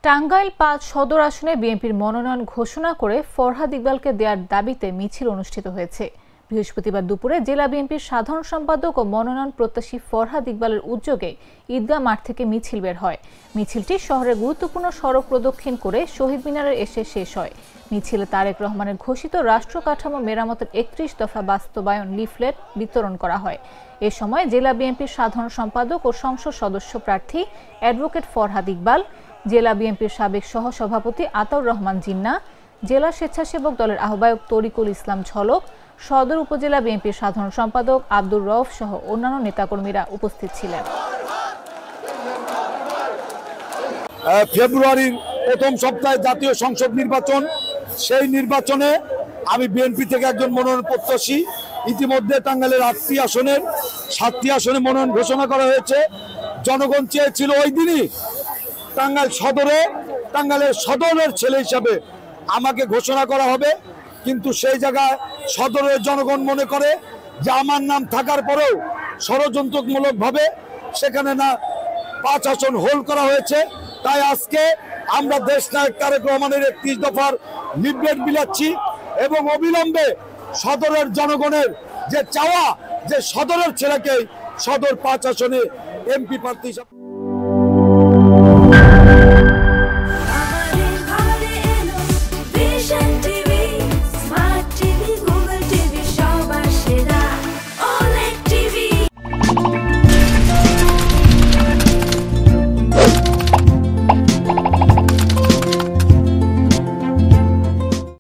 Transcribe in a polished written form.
টাঙ্গাইল ৫ সদর আসনে বিএনপির মনোনয়ন ঘোষণা করে ফরহাদ ইকবালকে দেওয়ার দাবিতে মিছিল অনুষ্ঠিত হয়েছে। বৃহস্পতিবার দুপুরে জেলা বিএনপির সাধারণ সম্পাদক ও মনোনয়ন প্রত্যাশী ফরহাদ ইকবালের উদ্যোগে ঈদগাহ মাঠ থেকে মিছিল বের হয়। মিছিলটি শহরের গুরুত্বপূর্ণ সড়ক প্রদক্ষিণ করে শহীদ মিনারে এসে শেষ হয়। মিছিলে তারেক রহমানের ঘোষিত রাষ্ট্র কাঠামো মেরামতের ৩১ দফা বাস্তবায়ন লিফলেট বিতরণ করা হয়। এ সময় জেলা বিএনপির সাধারণ সম্পাদক ও সংসদ সদস্য প্রার্থী অ্যাডভোকেট ফরহাদ ইকবাল, জেলা বিএনপির সাবেক সহসভাপতি আতাউর রহমান জিন্না, জেলা স্বেচ্ছাসেবক দলের আহ্বায়ক তরিকুল ইসলাম ঝলক, সদর উপজেলা বিএনপির সাধারণ সম্পাদক আব্দুর রউফ সহ অন্যান্য নেতাকর্মীরা উপস্থিত ছিলেন। ফেব্রুয়ারির প্রথম সপ্তাহে জাতীয় সংসদ নির্বাচন, সেই নির্বাচনে আমি বিএনপি থেকে একজন মনোনয়ন প্রত্যাশী। ইতিমধ্যে টাঙ্গাইলের ৮টি আসনের ৭টি আসনে মনোনয়ন ঘোষণা করা হয়েছে। জনগণ চেয়েছিল ওই দিনই টাঙ্গাইলের সদরের ছেলে হিসাবে আমাকে ঘোষণা করা হবে, কিন্তু সেই জায়গায় সদরের জনগণ মনে করে যে আমার নাম থাকার পরেও ষড়যন্ত্রমূলকভাবে সেখানে না ৫ আসন হোল্ড করা হয়েছে। তাই আজকে আমরা দেশনায়ক তারেক রহমানের ৩১ দফার লিফলেট বিলাচ্ছি এবং অবিলম্বে সদরের জনগণের যে চাওয়া যে সদরের ছেলেকে সদর ৫ আসনে এমপি প্রার্থী হিসাবে